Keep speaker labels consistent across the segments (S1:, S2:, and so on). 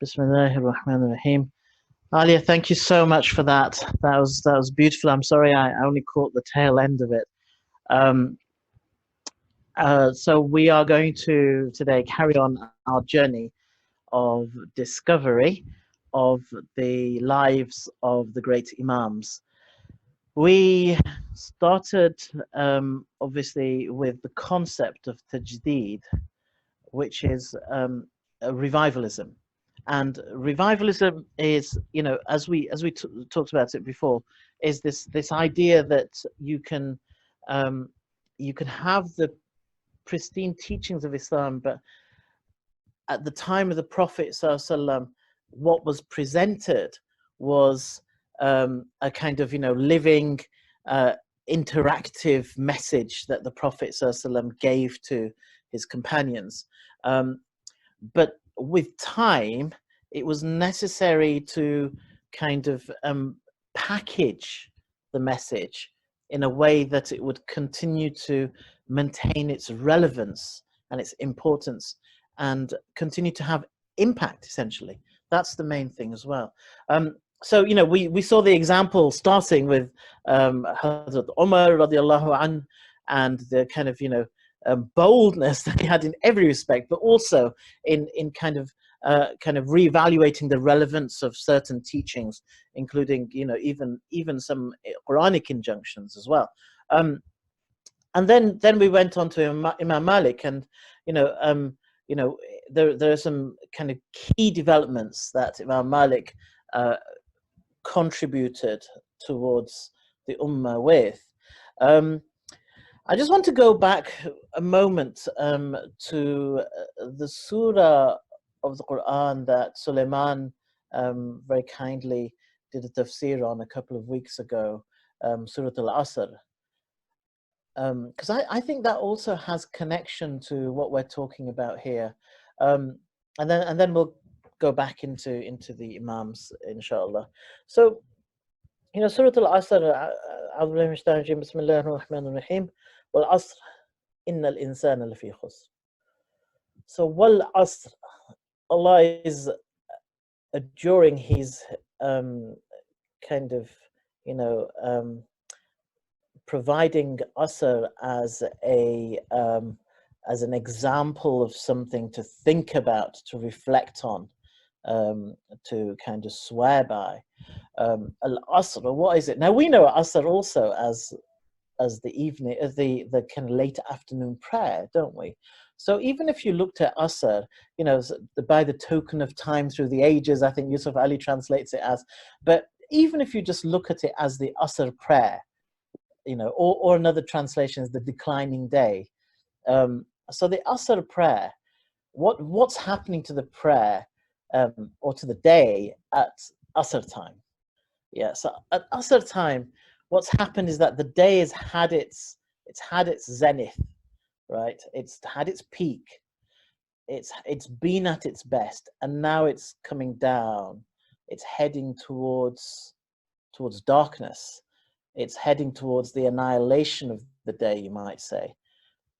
S1: Bismillahir Rahmanir Rahim. Alia, thank you so much for that. That was beautiful. I'm sorry I only caught the tail end of it. Um, so we are going to today carry on our journey of discovery of the lives of the great Imams. We started obviously with the concept of tajdeed, which is a revivalism. And revivalism is, as we talked about it before, is this idea that um, you can have the pristine teachings of Islam, but at the time of the Prophet ﷺ, what was presented was a kind of living, uh, interactive message that the Prophet ﷺ gave to his companions. Um, but with time, it was necessary to kind of package the message in a way that it would continue to maintain its relevance and its importance and continue to have impact, essentially. That's the main thing as well. So, we saw the example starting with Hazrat Umar radiallahu an, and the kind of, boldness that he had in every respect, but also in kind of reevaluating the relevance of certain teachings, including even some Quranic injunctions as well. And then we went on to Imam Malik, and you know um, there are some kind of key developments that Imam Malik uh, contributed towards the Ummah with. Um, I just want to go back a moment to the surah of the Quran that Suleiman very kindly did a tafsir on a couple of weeks ago, Surah Al-Asr. Because I think that also has connection to what we're talking about here. Um, and then we'll go back into the Imams, inshallah. So, Surah Al-Asr, أعوذ بالله من الشيطان الرجيم بسم الله الرحمن الرحيم والعصر إن الإنسان لفي خسر. So والعصر, Allah is adjuring his kind of providing asr as an example of something to think about, to reflect on, to kind of swear by. Al-Asr, what is it? Now we know Asr also as the evening, as the kind of late afternoon prayer, don't we? So even if you looked at Asr, by the token of time through the ages, I think Yusuf Ali translates it as, but even if you just look at it as the Asr prayer, or another translation is the declining day. So the Asr prayer, what's happening to the prayer or to the day at Asr time? Yeah, so at Asr time, what's happened is that the day has had its zenith, right? It's had its peak. It's been at its best, and now it's coming down. It's heading towards darkness. It's heading towards the annihilation of the day, you might say.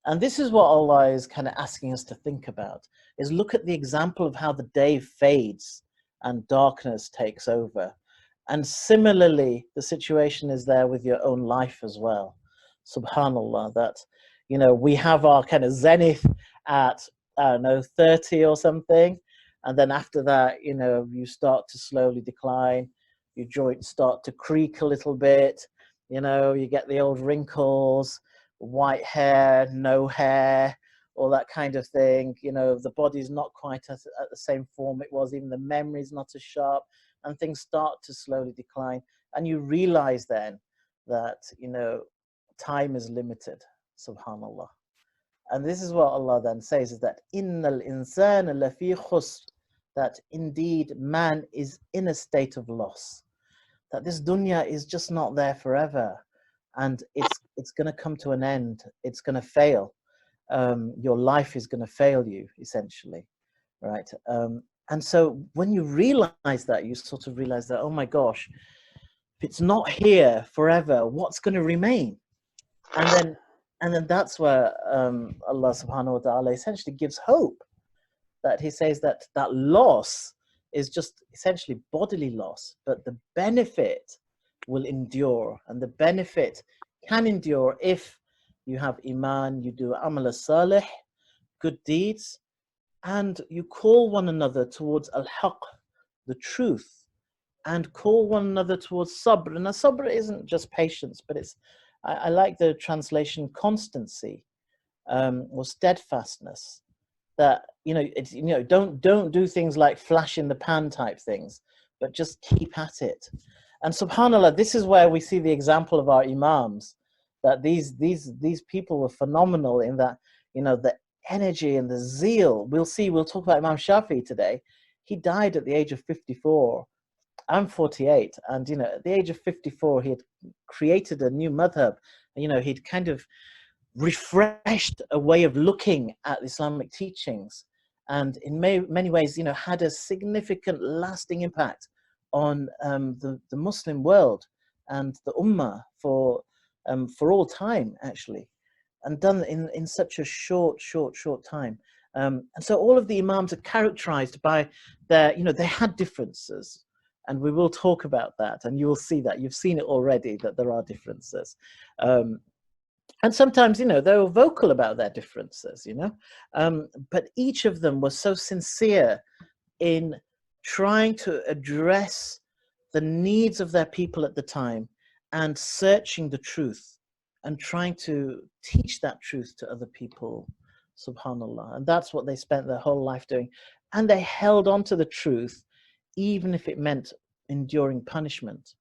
S1: And this is what Allah is kind of asking us to think about, is look at the example of how the day fades and darkness takes over. And similarly, the situation is there with your own life as well. Subhanallah, that, we have our kind of zenith at, I don't know, 30 or something. And then after that, you start to slowly decline. Your joints start to creak a little bit. You get the old wrinkles, white hair, no hair, all that kind of thing. The body's not quite at the same form it was, even the memory's not as sharp, and things start to slowly decline. And you realize then that, time is limited, subhanallah. And this is what Allah then says, is that innal insana lafi khusr, that indeed man is in a state of loss. That this dunya is just not there forever, and it's going to come to an end. It's going to fail. Your life is going to fail you, essentially, right? And so when you realize that, you sort of realize that, oh my gosh, if it's not here forever, what's going to remain? And then that's where Allah subhanahu wa ta'ala essentially gives hope, that he says that loss is just essentially bodily loss, but the benefit will endure, and the benefit can endure if you have iman, you do amal salih, good deeds, and you call one another towards al-haq, the truth, and call one another towards sabr. And sabr isn't just patience, but it's, I like the translation constancy, or steadfastness. That, it's, don't do things like flash in the pan type things, but just keep at it. And subhanallah, this is where we see the example of our imams, that these people were phenomenal in that, the energy and the zeal. We'll talk about Imam Shafi today. He died at the age of 54. I'm 48, and at the age of 54 he had created a new madhab. He'd kind of refreshed a way of looking at Islamic teachings, and in many ways, had a significant lasting impact on the Muslim world and the Ummah for all time, actually, and done in such a short time. And so all of the Imams are characterized by their, they had differences, and we will talk about that, and you will see that. You've seen it already, that there are differences. And sometimes, they were vocal about their differences, but each of them was so sincere in trying to address the needs of their people at the time and searching the truth and trying to teach that truth to other people, subhanallah. And that's what they spent their whole life doing. And they held on to the truth, even if it meant enduring punishment.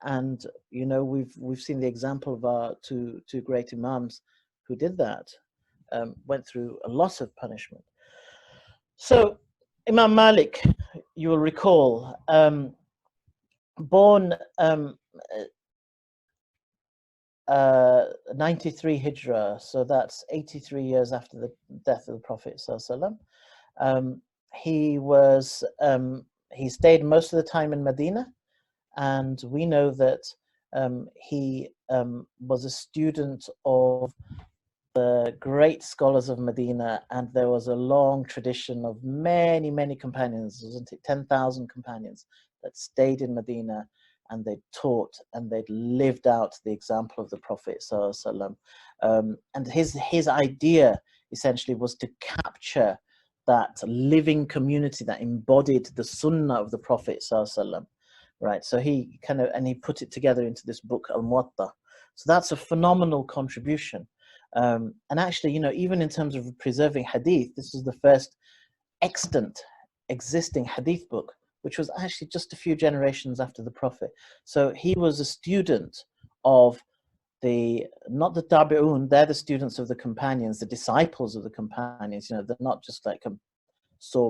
S1: And we've seen the example of our two great imams who did that, went through a lot of punishment. So Imam Malik, you will recall, born 93 Hijrah, so that's 83 years after the death of the Prophet sallallahu alaihi wasallam. He stayed most of the time in Medina. And we know that he was a student of the great scholars of Medina, and there was a long tradition of many companions, wasn't it? 10,000 companions that stayed in Medina, and they taught and they'd lived out the example of the Prophet sallallahu alaihi wasallam. And his idea essentially was to capture that living community that embodied the Sunnah of the Prophet sallallahu alaihi wasallam. Right, so he put it together into this book, Al-Muwatta. So that's a phenomenal contribution. And actually, even in terms of preserving hadith, this was the first extant existing hadith book, which was actually just a few generations after the Prophet. So he was a student of not the Tabi'un, they're the students of the companions, the disciples of the companions. They're not just like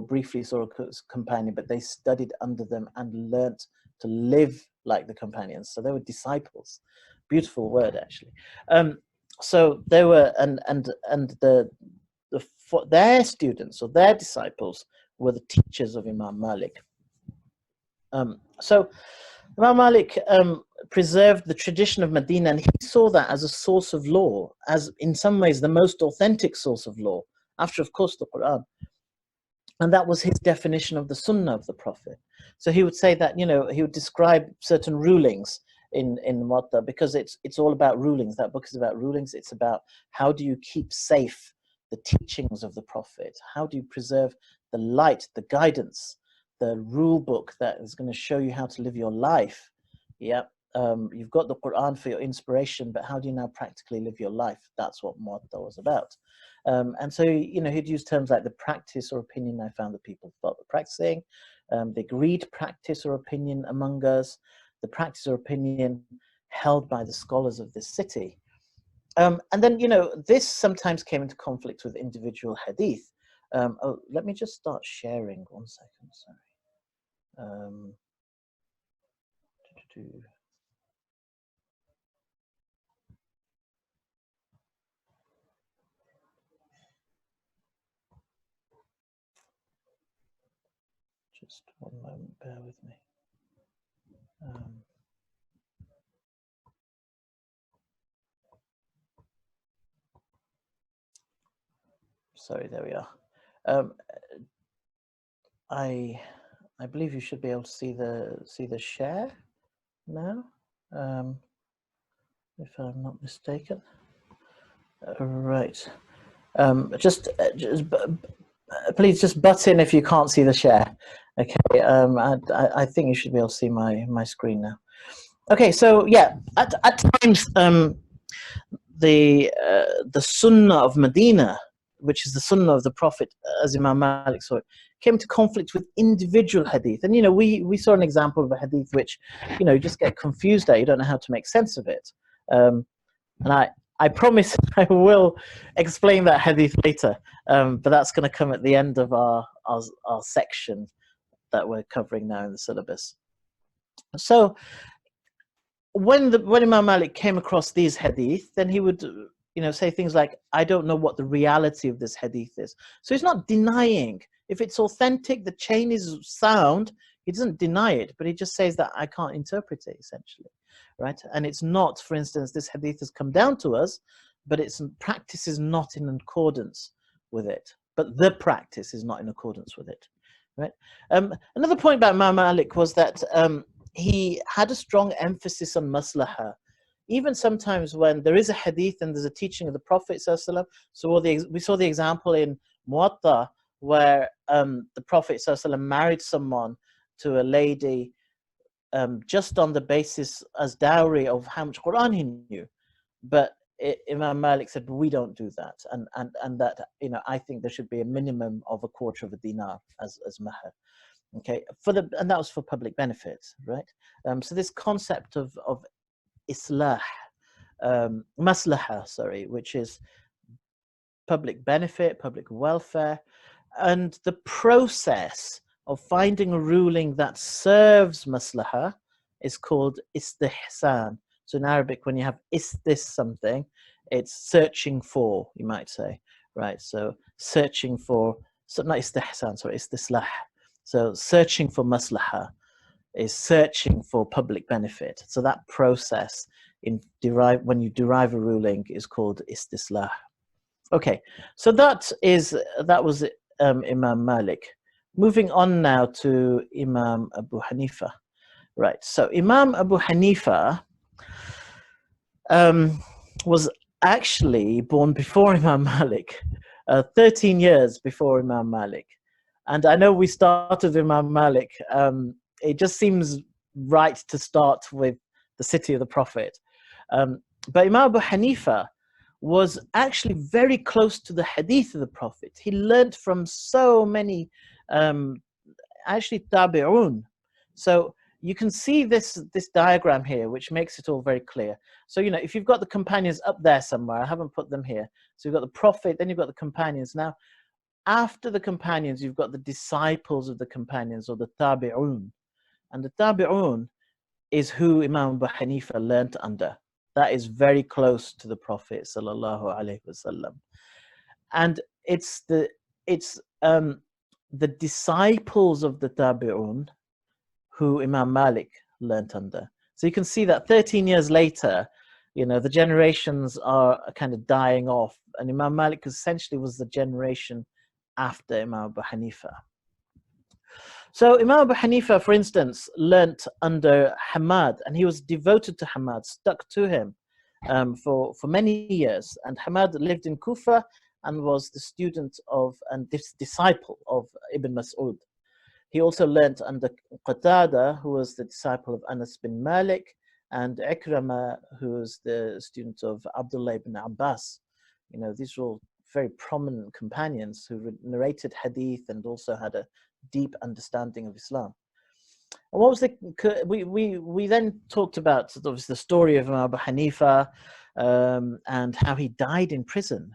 S1: briefly saw a companion, but they studied under them and learnt to live like the companions. So they were disciples. Beautiful word, actually. So they were, and their students or their disciples were the teachers of Imam Malik. So Imam Malik preserved the tradition of Medina, and he saw that as a source of law, as in some ways the most authentic source of law, after, of course, the Quran. And that was his definition of the Sunnah of the Prophet. So he would say that, he would describe certain rulings in Muwatta, because it's all about rulings. That book is about rulings. It's about how do you keep safe the teachings of the Prophet? How do you preserve the light, the guidance, the rule book that is going to show you how to live your life? Yeah. You've got the Quran for your inspiration, but how do you now practically live your life? That's what Muwatta was about. And so, he'd use terms like the practice or opinion I found that people thought were practicing, the agreed practice or opinion among us, the practice or opinion held by the scholars of this city. And then, this sometimes came into conflict with individual hadith. Let me just start sharing 1 second, sorry. Just 1 moment, bear with me. Sorry, there we are. I believe you should be able to see the share now, if I'm not mistaken. Right. Please just butt in if you can't see the share. Okay. I think you should be able to see my screen now. Okay. So yeah, at times the Sunnah of Medina, which is the Sunnah of the Prophet, as Imam Malik saw it, came to conflict with individual hadith. And we saw an example of a hadith which you just get confused at. You don't know how to make sense of it. And I promise I will explain that hadith later, but that's going to come at the end of our section that we're covering now in the syllabus. So when Imam Malik came across these hadith, then he would say things like, I don't know what the reality of this hadith is. So he's not denying. If it's authentic, the chain is sound, he doesn't deny it, but he just says that I can't interpret it, essentially, right? And it's not, for instance, this hadith has come down to us, but its practice is not in accordance with it. But the practice is not in accordance with it, right? Another point about Imam Malik was that he had a strong emphasis on maslahah. Even sometimes when there is a hadith and there's a teaching of the Prophet ﷺ, so we saw the example in Muwatta where the Prophet ﷺ married someone to a lady just on the basis as dowry of how much Quran he knew. But Imam Malik said, we don't do that, and that I think there should be a minimum of a quarter of a dinar as mahr. Okay, and that was for public benefit, right? So this concept of islah, maslaha, sorry, which is public benefit, public welfare, and the process of finding a ruling that serves maslaha is called istihsan. So in Arabic, when you have this something, it's searching for, you might say, right? So searching for, so not istihsan, sorry, istislah. So searching for maslaha is searching for public benefit. So that process when you derive a ruling is called istislah. Okay, so that was Imam Malik. Moving on now to Imam Abu Hanifa. Right, so Imam Abu Hanifa was actually born before Imam Malik, 13 years before Imam Malik. And I know we started Imam Malik. It just seems right to start with the city of the Prophet. But Imam Abu Hanifa was actually very close to the hadith of the Prophet. He learned from so many, actually, tabi'un. So you can see this diagram here, which makes it all very clear. So, if you've got the companions up there somewhere, I haven't put them here. So you've got the Prophet, then you've got the companions. Now, after the companions, you've got the disciples of the companions, or the tabi'un. And the tabi'un is who Imam Abu Hanifa learnt under. That is very close to the Prophet sallallahu alaihi wasallam. And it's the disciples of the tabi'un who Imam Malik learnt under. So you can see that 13 years later, the generations are kind of dying off. And Imam Malik essentially was the generation after Imam Abu Hanifa. So Imam Abu Hanifa, for instance, learnt under Hamad, and he was devoted to Hamad, stuck to him for many years. And Hamad lived in Kufa and was the student of and disciple of Ibn Mas'ud. He also learnt under Qatada, who was the disciple of Anas bin Malik, and Ikrama, who was the student of Abdullah ibn Abbas. These were all very prominent companions who narrated hadith and also had a deep understanding of Islam. And what was we then talked about obviously the story of Imam Abu Hanifa and how he died in prison.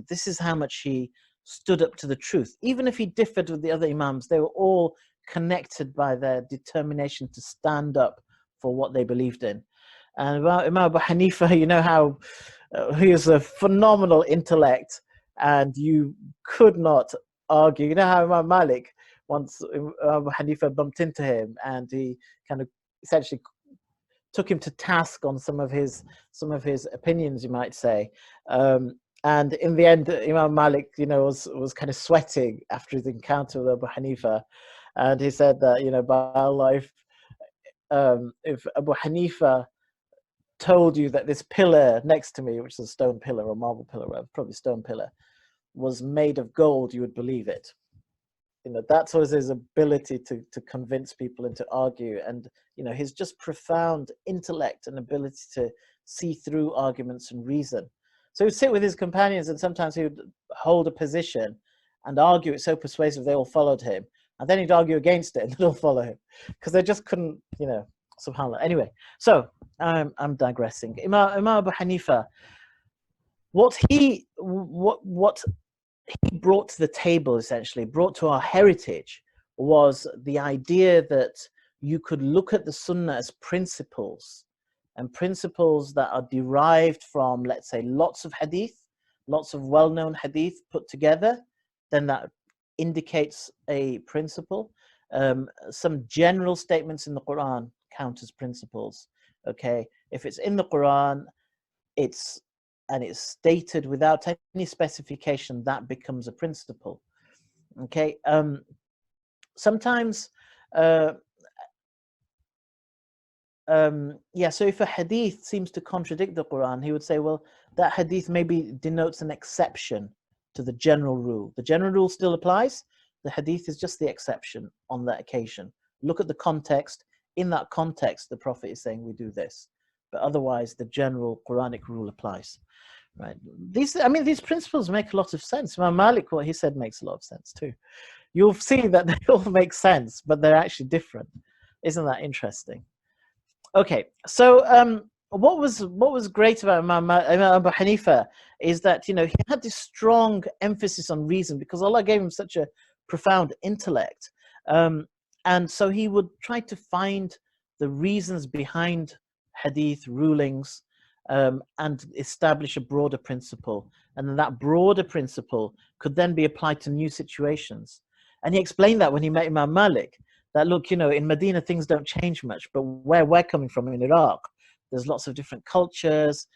S1: This is how much he stood up to the truth. Even if he differed with the other imams, they were all connected by their determination to stand up for what they believed in. And Imam Abu Hanifa, how he is a phenomenal intellect, and you could not argue. How Imam Malik, once Abu Hanifa bumped into him, and he kind of essentially took him to task on some of his opinions, you might say. And in the end, Imam Malik, was kind of sweating after his encounter with Abu Hanifa. And he said that, you know, by Allah, if Abu Hanifa told you that this pillar next to me, which is a stone pillar or marble pillar, or probably stone pillar, was made of gold, you would believe it. You know, that was his ability to convince people and to argue, and you know, his just profound intellect and ability to see through arguments and reason. So he would sit with his companions, and sometimes he would hold a position and argue it so persuasive they all followed him, and then he'd argue against it and they'd all follow him because they just couldn't, you know, subhanallah. Anyway, so I'm digressing. Imam Abu Hanifa, what he brought to the table, essentially brought to our heritage, was the idea that you could look at the Sunnah as principles, and principles that are derived from, let's say, lots of hadith, lots of well-known hadith put together, then that indicates a principle. Some general statements in the Quran count as principles. Okay, if it's in the Quran, it's stated without any specification, that becomes a principle. Okay, sometimes yeah, so if a hadith seems to contradict the Quran, he would say, well, that hadith maybe denotes an exception to the general rule. The general rule still applies, the hadith is just the exception on that occasion. Look at the context. In that context, the Prophet is saying we do this, but otherwise the general Quranic rule applies. Right. These principles make a lot of sense. Imam Malik, what he said makes a lot of sense too. You'll see that they all make sense, but they're actually different. Isn't that interesting? Okay, so what was great about Imam Abu Hanifa is that, you know, he had this strong emphasis on reason because Allah gave him such a profound intellect, and so he would try to find the reasons behind hadith rulings, and establish a broader principle, and then that broader principle could then be applied to new situations. And he explained that when he met Imam Malik, that look, you know, in Medina things don't change much, but where we're coming from in Iraq, there's lots of different cultures,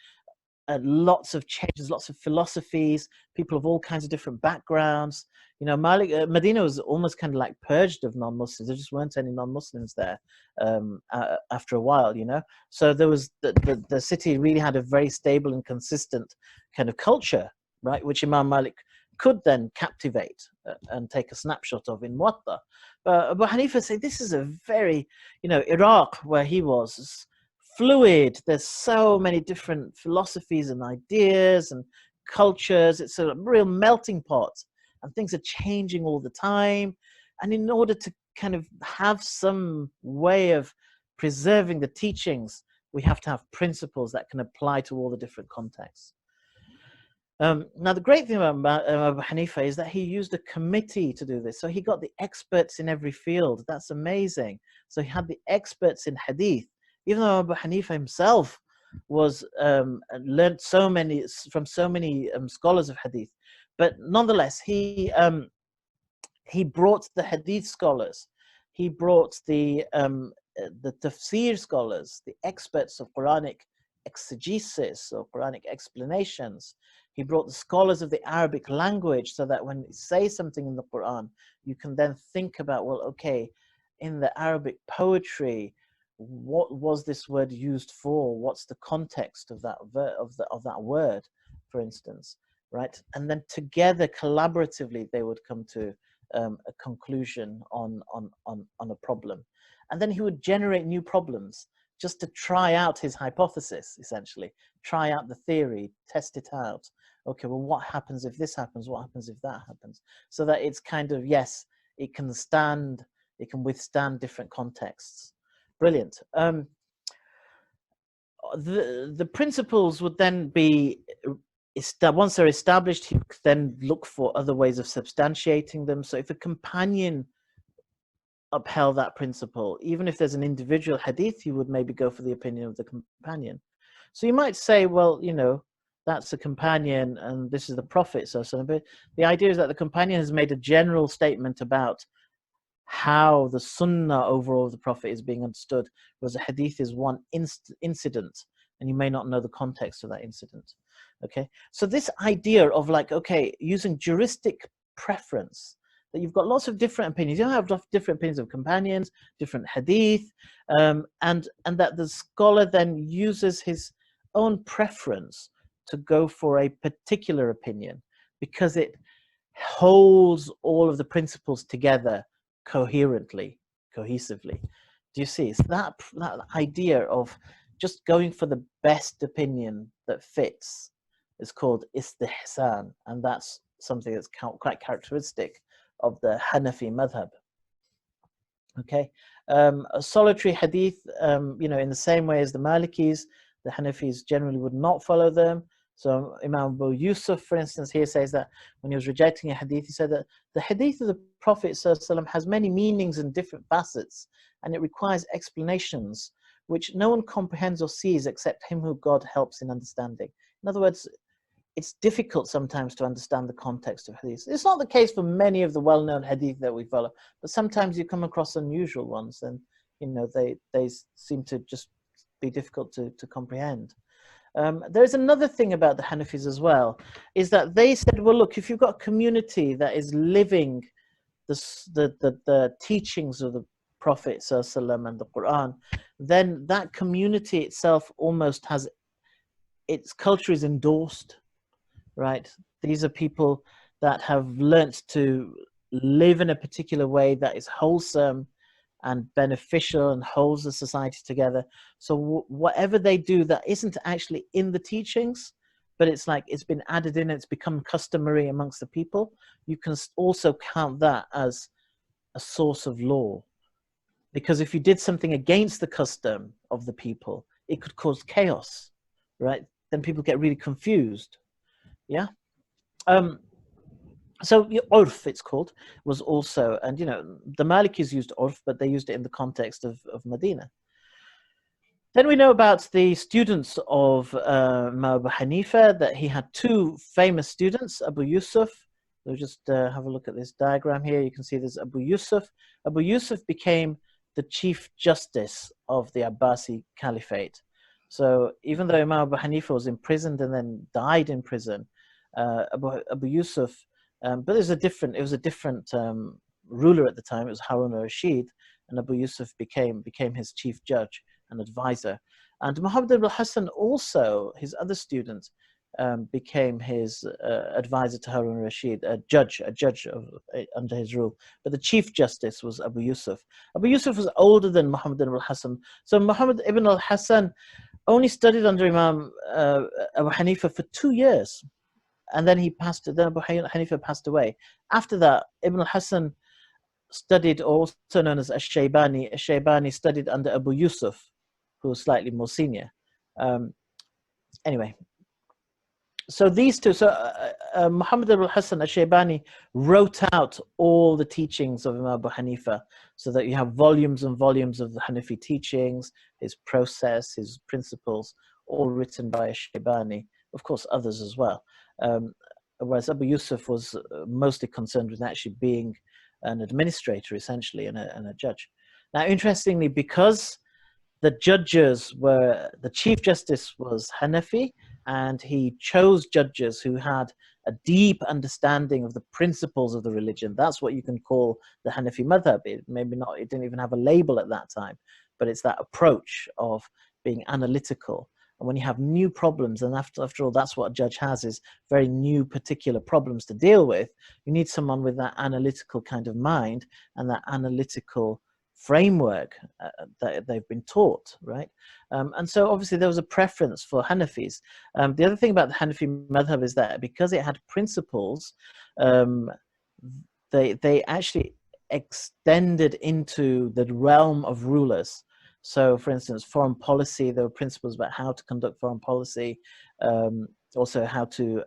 S1: lots of changes, lots of philosophies, people of all kinds of different backgrounds. You know, Medina was almost kind of like purged of non-Muslims. There just weren't any non-Muslims there after a while, you know. So there was the city really had a very stable and consistent kind of culture, right, which Imam Malik could then captivate and take a snapshot of in Muwatta. But Abu Hanifa said this is a very, you know, Iraq where he was fluid. There's so many different philosophies and ideas and cultures. It's a real melting pot, and things are changing all the time. And in order to kind of have some way of preserving the teachings, we have to have principles that can apply to all the different contexts. Now, the great thing about Abu Hanifa is that he used a committee to do this. So he got the experts in every field. That's amazing. So he had the experts in hadith, even though Abu Hanifa himself was learned from so many scholars of hadith, but nonetheless he brought the hadith scholars, he brought the tafsir scholars, the experts of Quranic exegesis or Quranic explanations. He brought the scholars of the Arabic language, so that when you say something in the Quran, you can then think about, well, okay, in the Arabic poetry, what was this word used for? What's the context of that of that word, for instance, right? And then together, collaboratively, they would come to a conclusion on a problem, and then he would generate new problems just to try out his hypothesis, essentially, try out the theory, test it out. Okay, well, what happens if this happens? What happens if that happens? So that it's kind of, yes, it can withstand different contexts. Brilliant. The principles would then be, once they're established, you then look for other ways of substantiating them. So if a companion upheld that principle, even if there's an individual hadith, you would maybe go for the opinion of the companion. So you might say, well, you know, that's a companion and this is the Prophet. So but the idea is that the companion has made a general statement about how the sunnah overall of the Prophet is being understood, whereas a hadith is one incident, and you may not know the context of that incident. Okay, so this idea of like, okay, using juristic preference, that you've got lots of different opinions. You don't have different opinions of companions, different hadith, and that the scholar then uses his own preference to go for a particular opinion because it holds all of the principles together coherently, cohesively. Do you see? It's that idea of just going for the best opinion that fits is called istihsan, and that's something that's quite characteristic of the Hanafi madhab. Okay, a solitary hadith, in the same way as the Malikis, the Hanafis generally would not follow them. So Imam Abu Yusuf, for instance, here says that when he was rejecting a hadith, he said that the hadith of the Prophet ﷺ has many meanings and different facets, and it requires explanations which no one comprehends or sees except him who God helps in understanding. In other words, it's difficult sometimes to understand the context of hadith. It's not the case for many of the well-known hadith that we follow, but sometimes you come across unusual ones, and they seem to just be difficult to comprehend. There's another thing about the Hanafis as well, is that they said, well, look, if you've got a community that is living the teachings of the Prophet ﷺ and the Quran, then that community itself almost has, its culture is endorsed, right? These are people that have learnt to live in a particular way that is wholesome and beneficial and holds the society together. So whatever they do that isn't actually in the teachings, but it's like it's been added in, it's become customary amongst the people, you can also count that as a source of law. Because if you did something against the custom of the people, it could cause chaos, right? Then people get really confused. Yeah. So urf, it's called, was also, and the Malikis used urf, but they used it in the context of Medina. Then we know about the students of Abu Hanifa, that he had two famous students, Abu Yusuf. We'll just have a look at this diagram here. You can see there's Abu Yusuf. Abu Yusuf became the chief justice of the Abbasi Caliphate. So even though Imam Abu Hanifa was imprisoned and then died in prison, Abu Yusuf, but it was a different ruler at the time. It was Harun al-Rashid, and Abu Yusuf became his chief judge and advisor. And Muhammad ibn al-Hassan also, his other student, became his advisor to Harun al-Rashid, a judge under his rule. But the chief justice was Abu Yusuf. Abu Yusuf was older than Muhammad ibn al-Hassan. So Muhammad ibn al-Hassan only studied under Imam Abu Hanifa for 2 years. And then Abu Hanifa passed away. After that, Ibn al-Hassan studied, also known as Ash-Shaybani. Ash-Shaybani studied under Abu Yusuf, who was slightly more senior. Anyway, so these two, Muhammad ibn al-Hassan Ash-Shaybani wrote out all the teachings of Imam Abu Hanifa, so that you have volumes and volumes of the Hanafi teachings, his process, his principles, all written by Ash-Shaybani. Of course, others as well. Whereas Abu Yusuf was mostly concerned with actually being an administrator, essentially, and a judge. Now, interestingly, because the chief justice was Hanafi, and he chose judges who had a deep understanding of the principles of the religion. That's what you can call the Hanafi madhab. It didn't even have a label at that time, but it's that approach of being analytical. And when you have new problems, and after all, that's what a judge has, is very new particular problems to deal with, you need someone with that analytical kind of mind and that analytical framework that they've been taught, right? And so obviously there was a preference for Hanafis. The other thing about the Hanafi madhab is that because it had principles, they actually extended into the realm of rulers. So, for instance, foreign policy, there were principles about how to conduct foreign policy, also how to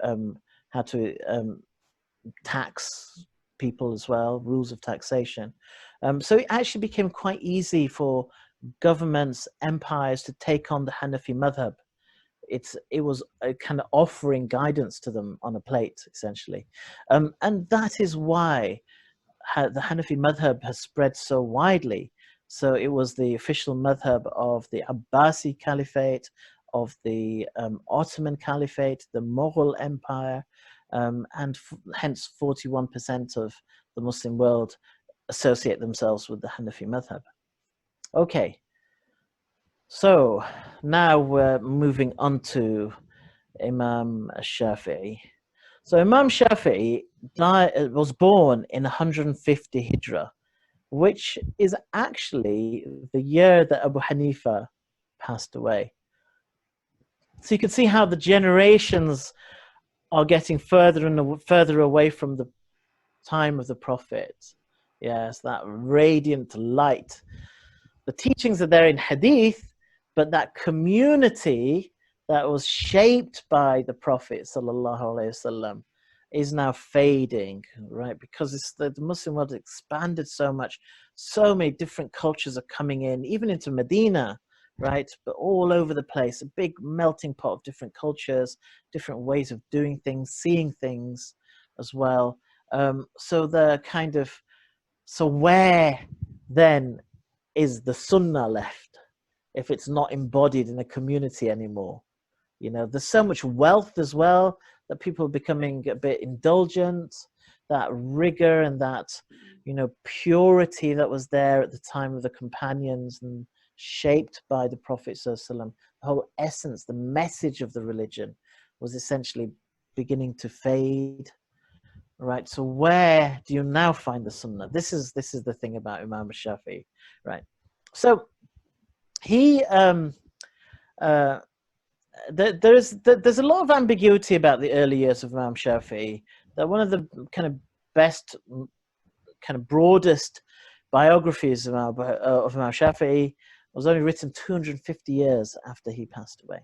S1: tax people as well, rules of taxation. So it actually became quite easy for governments, empires to take on the Hanafi madhab. It was a kind of offering guidance to them on a plate, essentially. And that is why the Hanafi madhab has spread so widely. So it was the official madhab of the Abbasi Caliphate, of the Ottoman Caliphate, the Mughal Empire, and hence 41% of the Muslim world associate themselves with the Hanafi madhab. Okay, so now we're moving on to Imam Shafi'i. So Imam Shafi'i was born in 150 Hijrah, which is actually the year that Abu Hanifa passed away. So you can see how the generations are getting further and further away from the time of the Prophet. Yes, that radiant light. The teachings are there in Hadith, but that community that was shaped by the Prophet sallallahu alaihi wasallam is now fading, right? Because the Muslim world expanded so much, so many different cultures are coming in, even into Medina, right? But all over the place, a big melting pot of different cultures, different ways of doing things, seeing things as well. So where then is the Sunnah left if it's not embodied in a community anymore? You know, there's so much wealth as well that people are becoming a bit indulgent. That rigor and that, you know, purity that was there at the time of the companions and shaped by the Prophet ﷺ, the whole essence, the message of the religion was essentially beginning to fade. Right. So where do you now find the Sunnah? This is the thing about Imam Shafi, right? So he there's a lot of ambiguity about the early years of Imam Shafi. That one of the kind of best, kind of broadest biographies of Imam Shafi was only written 250 years after he passed away.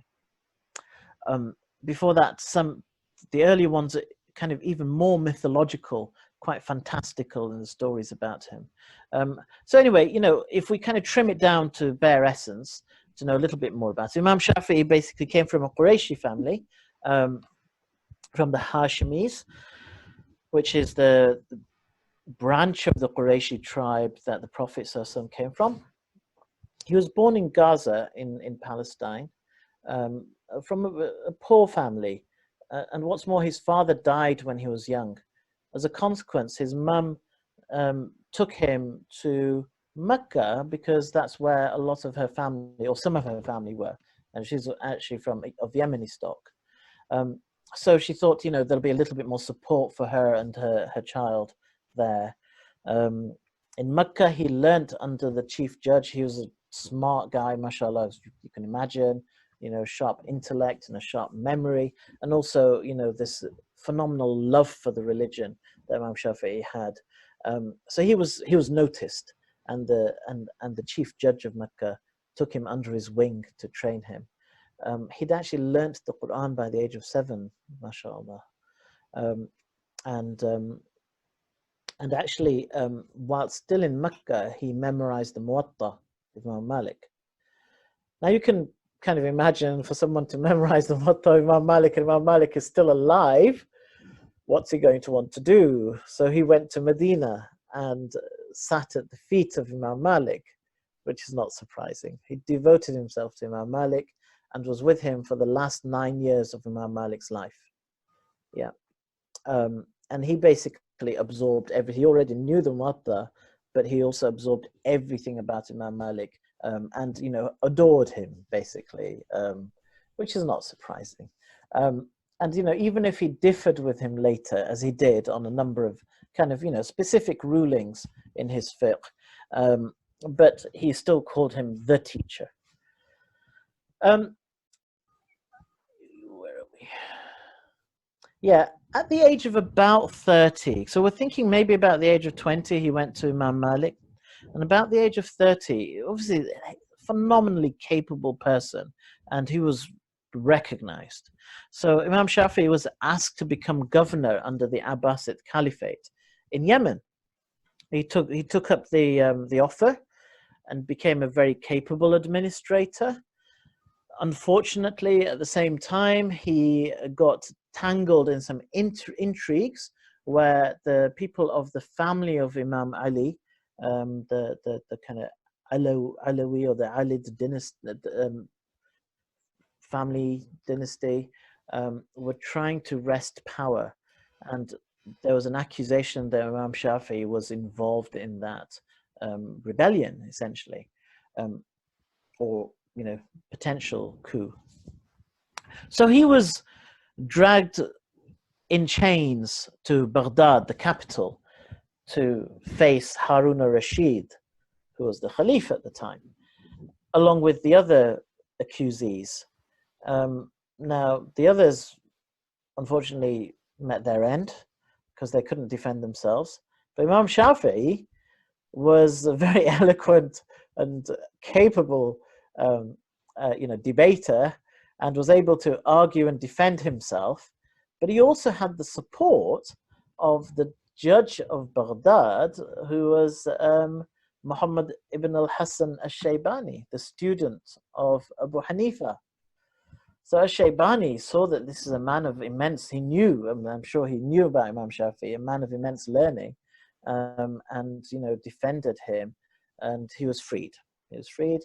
S1: Before that, the early ones are kind of even more mythological, quite fantastical in the stories about him. So anyway, you know, if we kind of trim it down to bare essence, to know a little bit more about it, Imam Shafi'i basically came from a Qurayshi family, from the Hashimis, which is the branch of the Qurayshi tribe that the Prophet ﷺ came from. He was born in Gaza in Palestine, from a poor family. And what's more, his father died when he was young. As a consequence, his mum took him to Mecca because that's where a lot of her family, or some of her family, were. And she's actually of Yemeni stock. So she thought, you know, there'll be a little bit more support for her and her child there. In Mecca, he learnt under the chief judge. He was a smart guy, mashallah, as you can imagine, you know, sharp intellect and a sharp memory, and also, you know, this phenomenal love for the religion that Imam Shafi'i had. So he was noticed, and the chief judge of Mecca took him under his wing to train him. He'd actually learnt the Quran by the age of 7, mashallah, and actually, while still in Mecca, he memorized the Muwatta of Imam Malik. Now you can kind of imagine, for someone to memorize the Muwatta of Imam Malik, and Imam Malik is still alive, what's he going to want to do? So he went to Medina and sat at the feet of Imam Malik, which is not surprising. He devoted himself to Imam Malik and was with him for the last 9 years of Imam Malik's life. Yeah. And he basically absorbed everything. He already knew the Muwatta, but he also absorbed everything about Imam Malik, and, you know, adored him, basically, which is not surprising. And, you know, even if he differed with him later, as he did on a number of kind of, you know, specific rulings in his fiqh, but he still called him the teacher. Where are we? Yeah, at the age of about 30, so we're thinking maybe about the age of 20, he went to Imam Malik, and about the age of 30, obviously a phenomenally capable person, and he was recognized. So Imam Shafi was asked to become governor under the Abbasid Caliphate in Yemen. He took up the offer and became a very capable administrator. Unfortunately, at the same time, he got tangled in some intrigues where the people of the family of Imam Ali, the kind of Alawi or the Alid dynasty, family dynasty, were trying to wrest power and there was an accusation that Imam Shafi was involved in that rebellion, essentially, um, or potential coup. So he was dragged in chains to Baghdad, the capital, to face Harun al-Rashid, who was the Caliph at the time, along with the other accusees. Now, the others, unfortunately, met their end because they couldn't defend themselves. But Imam Shafi'i was a very eloquent and capable, debater, and was able to argue and defend himself. But he also had the support of the judge of Baghdad, who was Muhammad ibn al-Hassan al-Shaybani, the student of Abu Hanifa. So al-Shaybani saw that this is a man of immense, he knew, I'm sure he knew about Imam Shafi, a man of immense learning, and defended him, and he was freed. He was freed.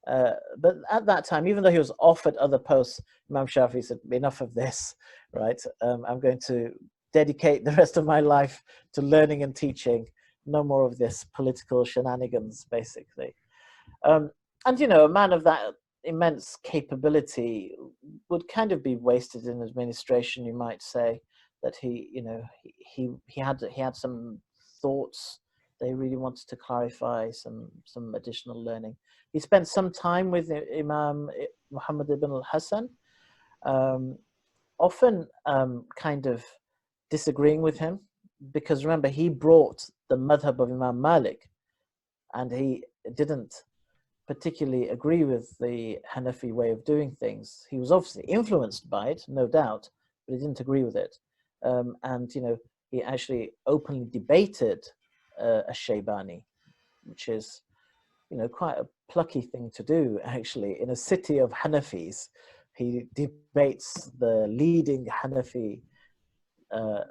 S1: But at that time, even though he was offered other posts, Imam Shafi said, enough of this, right? I'm going to dedicate the rest of my life to learning and teaching. No more of this political shenanigans, basically. And, a man of that immense capability would kind of be wasted in administration, you might say, that he had some thoughts they really wanted to clarify, some additional learning. He spent some time with Imam Muhammad ibn al-Hassan, often kind of disagreeing with him, because remember, he brought the madhab of Imam Malik, and he didn't particularly agree with the Hanafi way of doing things. He was obviously influenced by it, no doubt, but he didn't agree with it. And he actually openly debated Ash-Shaybani, which is quite a plucky thing to do, actually. In a city of Hanafis, he debates the leading Hanafi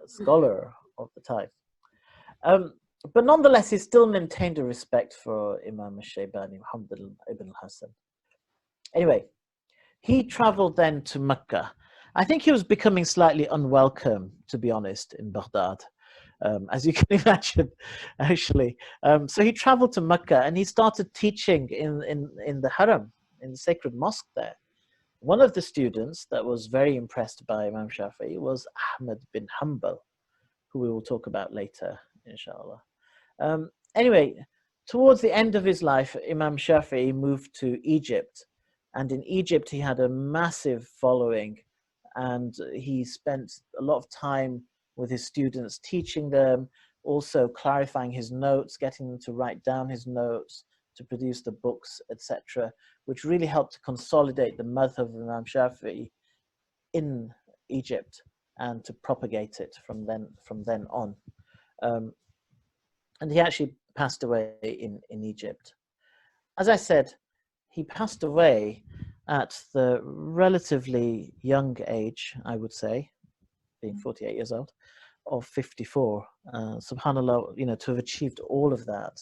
S1: scholar of the time. But nonetheless, he still maintained a respect for Imam al-Shaybani, Muhammad ibn al-Hassan. Anyway, he traveled then to Mecca. I think he was becoming slightly unwelcome, to be honest, in Baghdad, as you can imagine, actually. So he traveled to Mecca and he started teaching in the Haram, in the sacred mosque there. One of the students that was very impressed by Imam Shafi'i was Ahmad bin Hanbal, who we will talk about later, inshallah. Anyway, towards the end of his life, Imam Shafi'i moved to Egypt. And in Egypt, he had a massive following. And he spent a lot of time with his students, teaching them, also clarifying his notes, getting them to write down his notes, to produce the books, etc., which really helped to consolidate the madhab of Imam Shafi'i in Egypt and to propagate it from then on. And he actually passed away in Egypt. As I said, he passed away at the relatively young age, I would say, being 48 years old, of 54. SubhanAllah, to have achieved all of that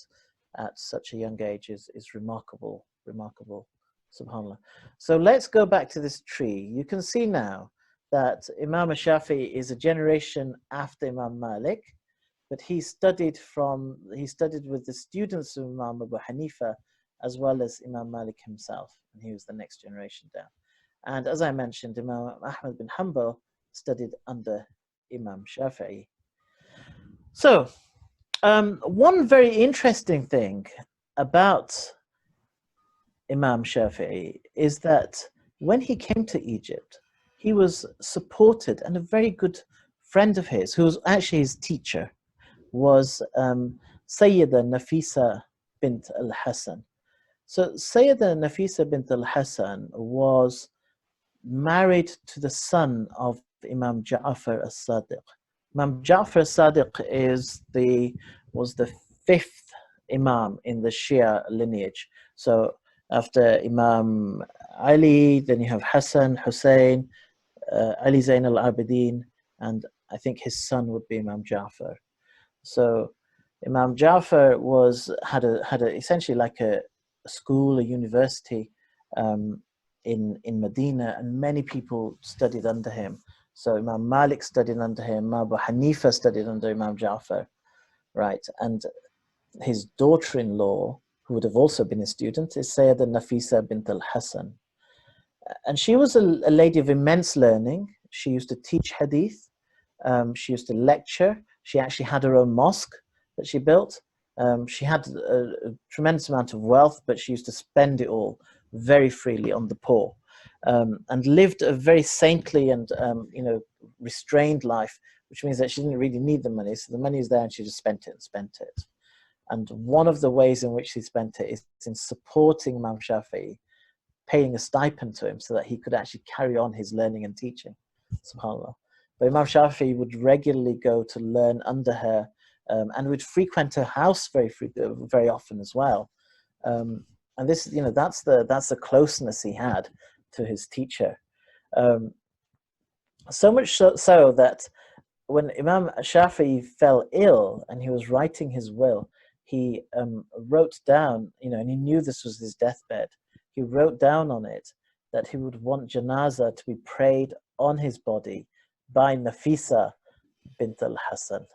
S1: at such a young age is remarkable, SubhanAllah. So let's go back to this tree. You can see now that Imam Shafi is a generation after Imam Malik, but he studied with the students of Imam Abu Hanifa as well as Imam Malik himself, and he was the next generation down. And as I mentioned, Imam Ahmad bin Hanbal studied under Imam Shafi'i. So, one very interesting thing about Imam Shafi'i is that when he came to Egypt, he was supported, and a very good friend of his, who was actually his teacher, was Sayyida Nafisa bint al-Hassan. So Sayyida Nafisa bint al-Hassan was married to the son of Imam Ja'far as-Sadiq. Imam Ja'far as-Sadiq was the fifth Imam in the Shia lineage. So after Imam Ali, then you have Hassan, Hussein, Ali Zain al-Abidin, and I think his son would be Imam Ja'far. So Imam Ja'far had essentially like a school, a university in Medina, and many people studied under him. So Imam Malik studied under him, Abu Hanifa studied under Imam Ja'far, right? And his daughter-in-law, who would have also been a student, is Sayyidah Nafisa bint al-Hasan. And she was a lady of immense learning. She used to teach hadith. She used to lecture. She actually had her own mosque that she built. She had a tremendous amount of wealth, but she used to spend it all very freely on the poor, and lived a very saintly and restrained life, which means that she didn't really need the money. So the money is there, and she just spent it. And one of the ways in which she spent it is in supporting Imam Shafi'i, paying a stipend to him so that he could actually carry on his learning and teaching. SubhanAllah. But Imam Shafi'i would regularly go to learn under her, and would frequent her house very often as well. And this, that's the closeness he had to his teacher. So much so that when Imam Shafi'i fell ill and he was writing his will, he wrote down, and he knew this was his deathbed. He wrote down on it that he would want janazah to be prayed on his body by Nafisa bint al-Hasan.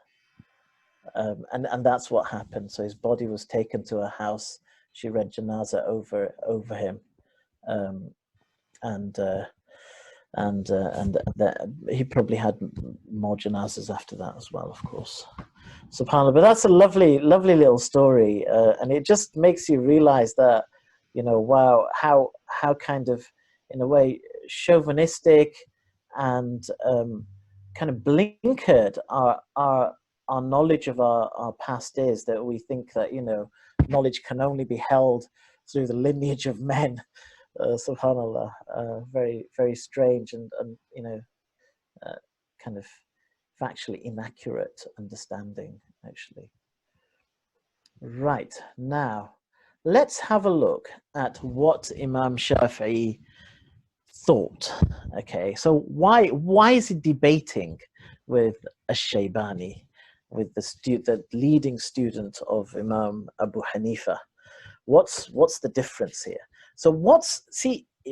S1: And that's what happened. So his body was taken to her house. She read janazah over him, and he probably had more janazahs after that as well, of course. SubhanAllah. But that's a lovely little story, and it just makes you realize that, wow, how kind of, in a way, chauvinistic and kind of blinkered our knowledge of our past is, that we think that knowledge can only be held through the lineage of men. SubhanAllah, very, very strange and kind of factually inaccurate understanding, actually. Right, now let's have a look at what Imam Shafi'i thought. Okay, so why is he debating with Ash-Shaybani, with the leading student of Imam Abu Hanifa? What's the difference here? So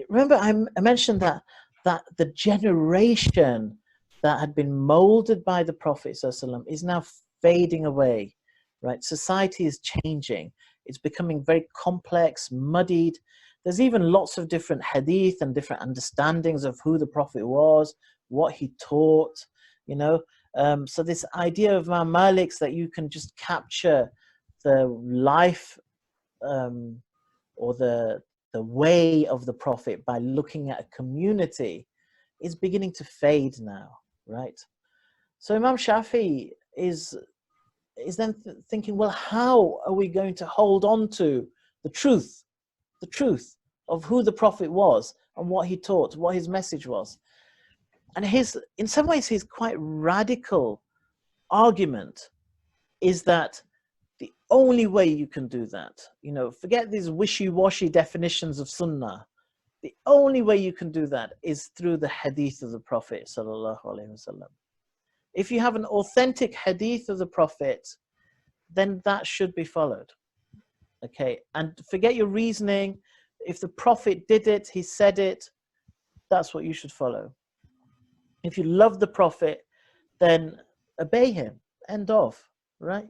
S1: remember I mentioned that the generation that had been molded by the Prophet ﷺ is now fading away, right? Society is changing. It's becoming very complex, muddied. There's even lots of different hadith and different understandings of who the Prophet was, what he taught, So this idea of Imam Malik's, that you can just capture the life or the way of the Prophet by looking at a community is beginning to fade now, right? So Imam Shafi is then thinking, well, how are we going to hold on to the truth of who the Prophet was and what he taught, what his message was? And in some ways, his quite radical argument is that the only way you can do that, forget these wishy-washy definitions of Sunnah. The only way you can do that is through the hadith of the Prophet sallallahu alaihi wasallam. If you have an authentic hadith of the Prophet, then that should be followed. Okay, and forget your reasoning. If the Prophet did it, he said it, that's what you should follow. If you love the Prophet, then obey him. End of, right?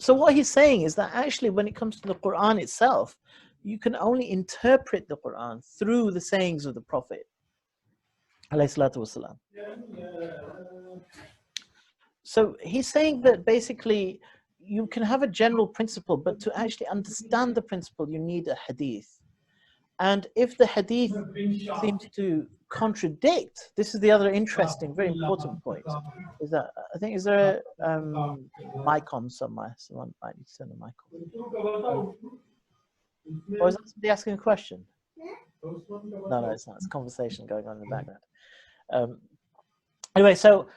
S1: So what he's saying is that actually when it comes to the Quran itself, you can only interpret the Quran through the sayings of the Prophet. So he's saying that basically you can have a general principle, but to actually understand the principle, you need a hadith. And if the hadith seems to contradict, this is the other interesting, very important point, is that I think, is there a mic on somewhere? Someone might need to turn the mic on. Or is that somebody asking a question? No, it's not. It's a conversation going on in the background. Anyway, so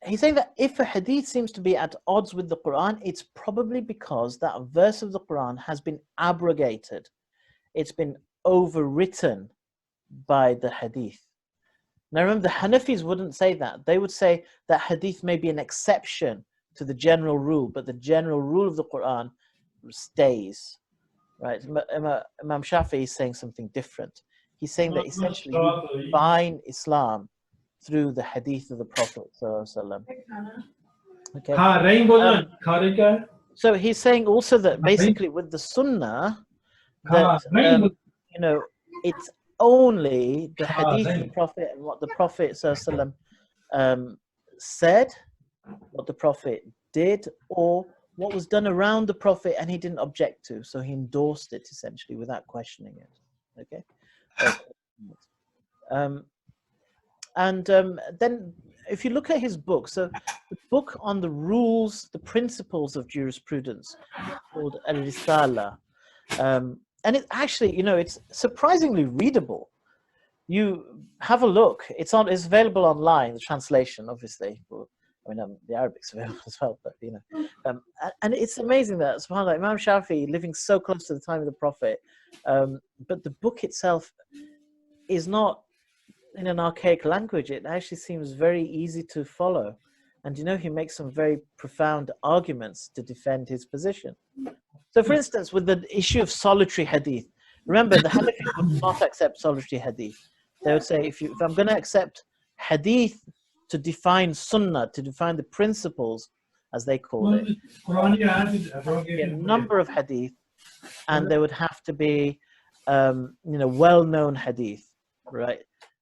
S1: he's saying that if a hadith seems to be at odds with the Quran, it's probably because that verse of the Quran has been abrogated. It's been overwritten by the hadith. Now remember, the Hanafis wouldn't say that. They would say that hadith may be an exception to the general rule, but the general rule of the Quran stays. Right? Imam Shafi is saying something different. He's saying that essentially you define Islam through the hadith of the Prophet ﷺ. Okay. So he's saying also that basically with the Sunnah, that you know, it's only the hadith of the Prophet and what the Prophet ﷺ said, what the Prophet did, or what was done around the Prophet and he didn't object to, so he endorsed it essentially without questioning it. Okay. Then if you look at his book, so the book on the rules, the principles of jurisprudence, called Al-Risala, and it actually, you know, it's surprisingly readable. You have a look. It's available online. The translation, obviously. I mean, the Arabic's available as well. But you know, and it's amazing that subhanAllah, Imam Shafi living so close to the time of the Prophet, but the book itself is not in an archaic language. It actually seems very easy to follow, and you know, he makes some very profound arguments to defend his position. So, for instance, with the issue of solitary hadith, remember the Hanafis would not accept solitary hadith. They would say, if I'm going to accept hadith to define sunnah, to define the principles, as they call it, a number of hadith, and they would have to be, you know, well-known hadith, right?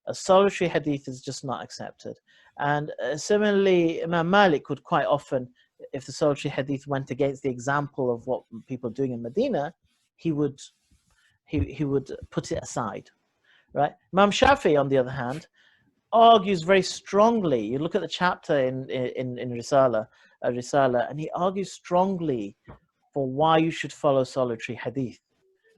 S1: A solitary hadith is just not accepted. And similarly, Imam Malik would quite often, if the solitary hadith went against the example of what people are doing in Medina, he would put it aside, right? Imam Shafi, on the other hand, argues very strongly. You look at the chapter in Risala, and he argues strongly for why you should follow solitary hadith.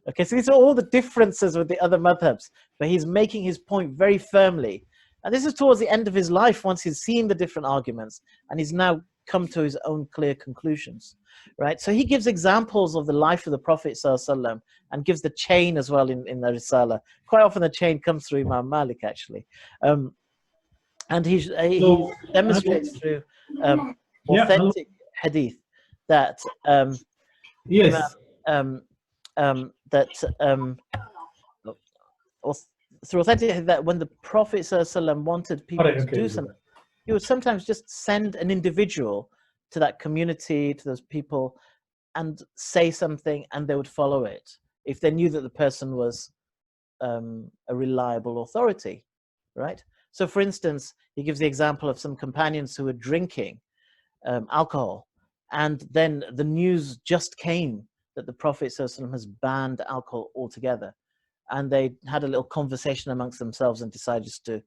S1: Okay, so these are all the differences with the other madhabs, but he's making his point very firmly. And this is towards the end of his life, once he's seen the different arguments, and he's now come to his own clear conclusions, right? So he gives examples of the life of the Prophet ﷺ and gives the chain as well in the Risala. Quite often the chain comes through Imam Malik, actually. And he demonstrates through authentic hadith that through authentic that when the Prophet ﷺ wanted people to do something, he would sometimes just send an individual to that community, to those people, and say something, and they would follow it if they knew that the person was a reliable authority, right? So, for instance, he gives the example of some companions who were drinking alcohol, and then the news just came that the Prophet ﷺ has banned alcohol altogether, and they had a little conversation amongst themselves and decided just to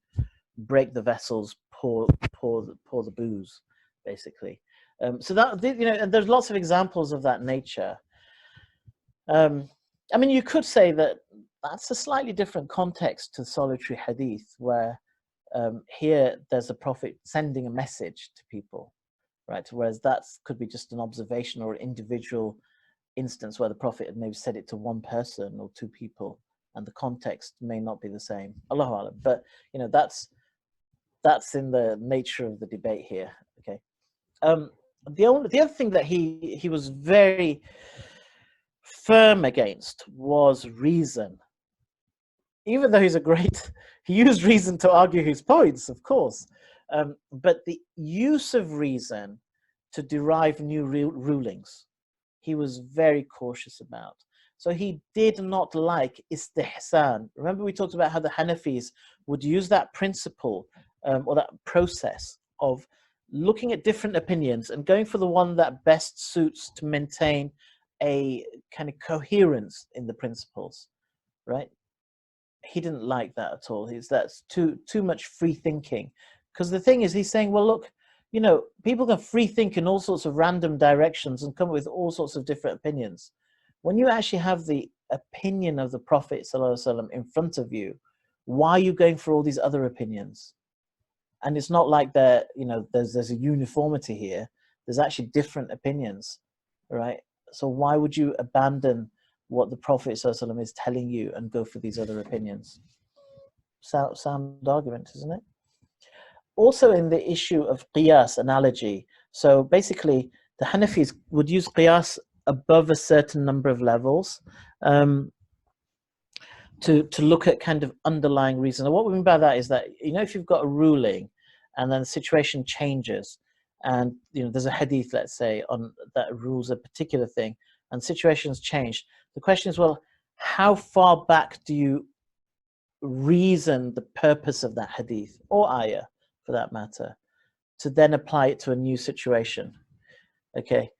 S1: break the vessels, pour the booze, basically. So that, you know, and there's lots of examples of that nature. I mean, you could say that that's a slightly different context to solitary hadith, where here there's a prophet sending a message to people, right? Whereas that could be just an observation or an individual instance where the prophet had maybe said it to one person or two people, and the context may not be the same. Allahu Alam. But you know, that's in the nature of the debate here. Okay. The other thing that he was very firm against was reason. Even though he used reason to argue his points, of course, but the use of reason to derive new rulings, he was very cautious about. So he did not like istihsan. Remember, we talked about how the Hanafis would use that principle or that process of looking at different opinions and going for the one that best suits to maintain a kind of coherence in the principles, right? He didn't like that at all. That's too much free thinking. Because the thing is, he's saying, well, look, you know, people can free think in all sorts of random directions and come up with all sorts of different opinions. When you actually have the opinion of the Prophet ﷺ in front of you, why are you going for all these other opinions? And it's not like that, you know, there's a uniformity here. There's actually different opinions, right? So why would you abandon what the Prophet ﷺ is telling you and go for these other opinions? Sound argument, isn't it? Also in the issue of qiyas, analogy. So basically, the Hanafis would use qiyas above a certain number of levels. to look at kind of underlying reasons. And what we mean by that is that, you know, if you've got a ruling and then the situation changes, and you know there's a hadith, let's say, on that rules a particular thing, and situations change. The question is, well, how far back do you reason the purpose of that hadith or ayah, for that matter, to then apply it to a new situation? Okay,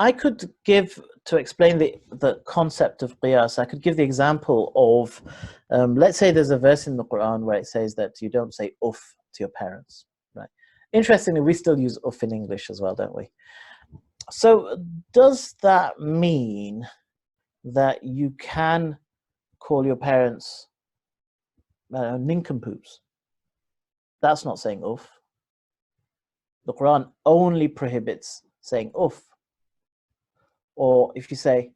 S1: I could give, to explain the concept of qiyas, I could give the example of, let's say there's a verse in the Quran where it says that you don't say uff to your parents, right? Interestingly, we still use uff in English as well, don't we? So does that mean that you can call your parents nincompoops? That's not saying uff. The Quran only prohibits saying uff. Or if you say,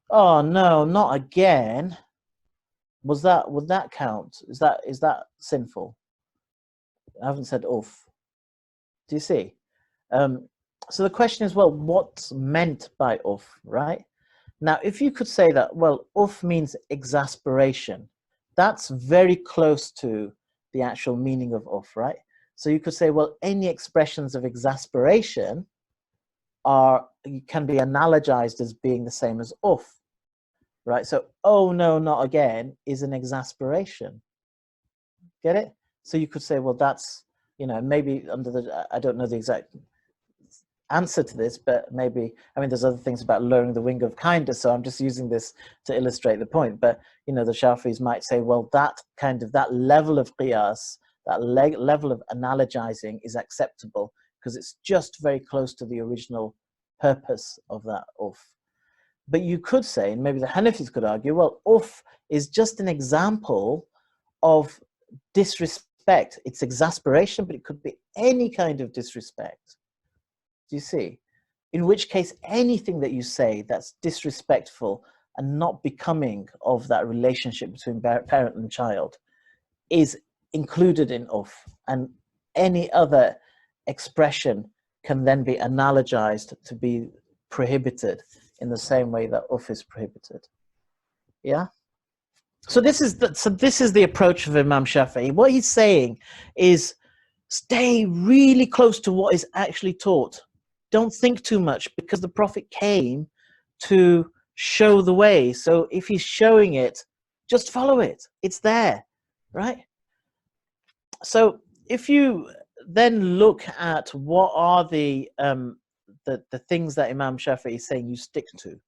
S1: oh no, not again, would that count? Is that sinful? I haven't said uff. Do you see? So the question is, well, what's meant by uff, right? Now, if you could say that, well, uff means exasperation, that's very close to the actual meaning of uff, right? So you could say, well, any expressions of exasperation can be analogized as being the same as uff, right? So, oh no, not again is an exasperation. Get it? So you could say, well, that's, you know, maybe under the, I don't know the exact answer to this, but maybe, I mean, there's other things about lowering the wing of kindness, so I'm just using this to illustrate the point. But, you know, the Shafi'is might say, well, that level of qiyas, that level of analogizing is acceptable because it's just very close to the original purpose of that uff. But you could say, and maybe the Hanafis could argue, well, uff is just an example of disrespect. It's exasperation, but it could be any kind of disrespect. Do you see? In which case, anything that you say that's disrespectful and not becoming of that relationship between parent and child is included in uff, and any other expression can then be analogized to be prohibited in the same way that uff is prohibited. Yeah. So this is the approach of Imam Shafi'i. What he's saying is, stay really close to what is actually taught. Don't think too much, because the Prophet came to show the way. So if he's showing it, just follow it. It's there, right? So if you then look at what are the things that Imam Shafi'i is saying you stick to.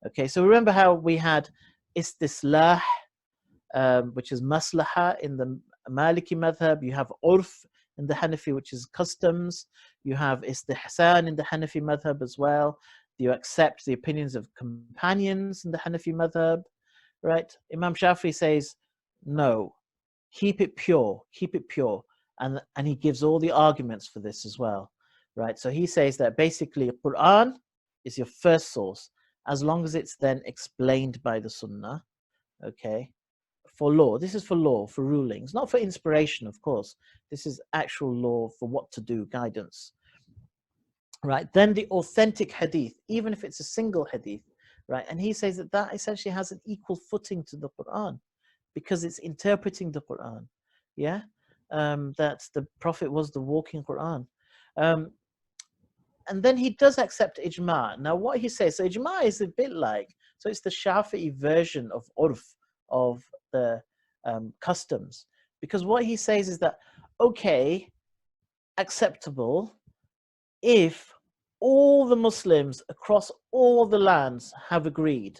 S1: Okay, so remember how we had istislah, which is maslaha in the Maliki madhab. You have urf in the Hanafi, which is customs. You have istihsan in the Hanafi madhab as well. You accept the opinions of companions in the Hanafi madhab, right? Imam Shafi'i says, no, keep it pure, and he gives all the arguments for this as well, right? So he says that basically Quran is your first source, as long as it's then explained by the Sunnah, okay? For law, this is for law, for rulings, not for inspiration, of course. This is actual law for what to do, guidance, right? Then the authentic hadith, even if it's a single hadith, right? And he says that that essentially has an equal footing to the Quran, because it's interpreting the Quran, yeah? That the Prophet was the walking Quran. And then he does accept ijma. Now what he says, so ijma is a bit like, so it's the Shafi'i version of urf, of the customs. Because what he says is that, okay, acceptable if all the Muslims across all the lands have agreed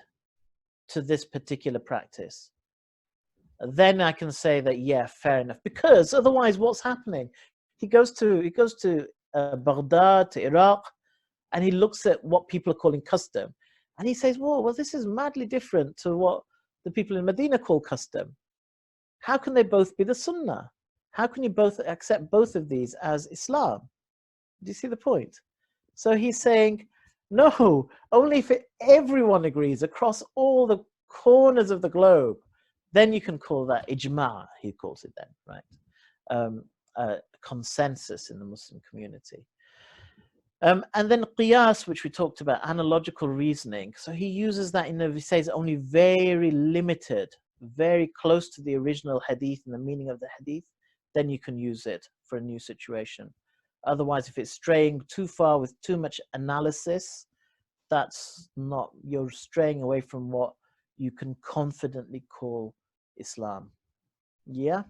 S1: to this particular practice, then I can say that, yeah, fair enough. Because otherwise, what's happening? He goes to Baghdad, to Iraq, and he looks at what people are calling custom, and he says, whoa, well, this is madly different to what the people in Medina call custom. How can they both be the Sunnah? How can you both accept both of these as Islam? Do you see the point? So he's saying, no, only if everyone agrees across all the corners of the globe, then you can call that ijma, he calls it then, right? Consensus in the Muslim community. And then qiyas, which we talked about, analogical reasoning. So he uses that he says only very limited, very close to the original hadith and the meaning of the hadith, then you can use it for a new situation. Otherwise, if it's straying too far with too much analysis, that's not, you're straying away from what you can confidently call Islam. Yeah.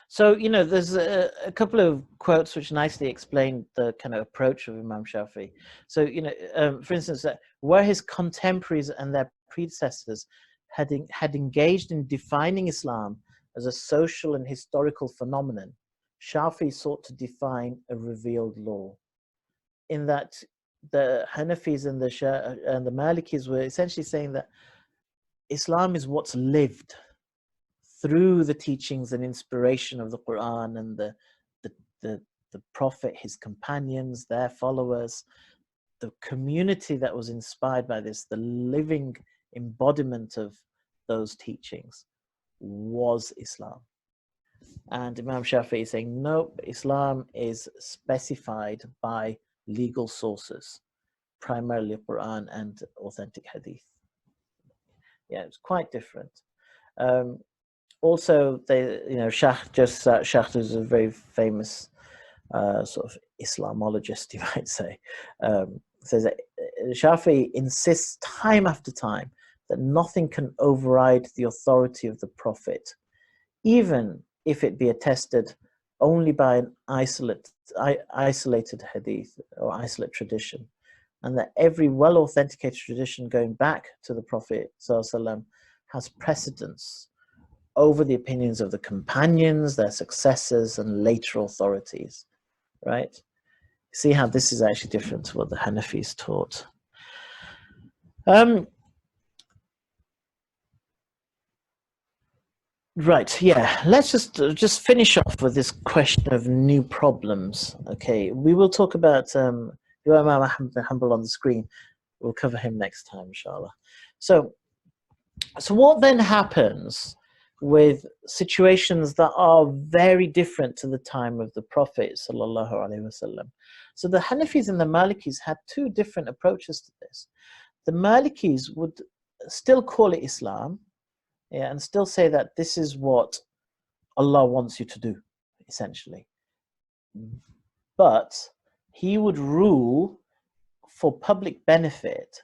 S1: So, there's a couple of quotes which nicely explain the kind of approach of Imam Shafi. So, for instance, where his contemporaries and their predecessors had engaged in defining Islam as a social and historical phenomenon, Shafi sought to define a revealed law. In that, the Hanafis and the Malikis were essentially saying that Islam is what's lived through the teachings and inspiration of the Quran and the Prophet, his companions, their followers, the community that was inspired by this, the living embodiment of those teachings was Islam. And Imam Shafi is saying, no, Islam is specified by legal sources, primarily Quran and authentic hadith. Yeah, it's quite different. Also, Shah is a very famous sort of Islamologist, you might say. Says that Shafi insists time after time that nothing can override the authority of the Prophet, even if it be attested only by an isolated hadith or isolate tradition, and that every well-authenticated tradition going back to the Prophet ﷺ has precedence over the opinions of the companions, their successors, and later authorities, right? See how this is actually different to what the Hanafis taught. Right, yeah. Let's just finish off with this question of new problems. Okay, we will talk about Imam Hanbal on the screen. We'll cover him next time, inshallah. So what then happens with situations that are very different to the time of the Prophet sallallahu alaihi wasallam? So the Hanafis and the Malikis had two different approaches to this. The Malikis would still call it Islam, yeah, and still say that this is what Allah wants you to do, essentially. But he would rule for public benefit,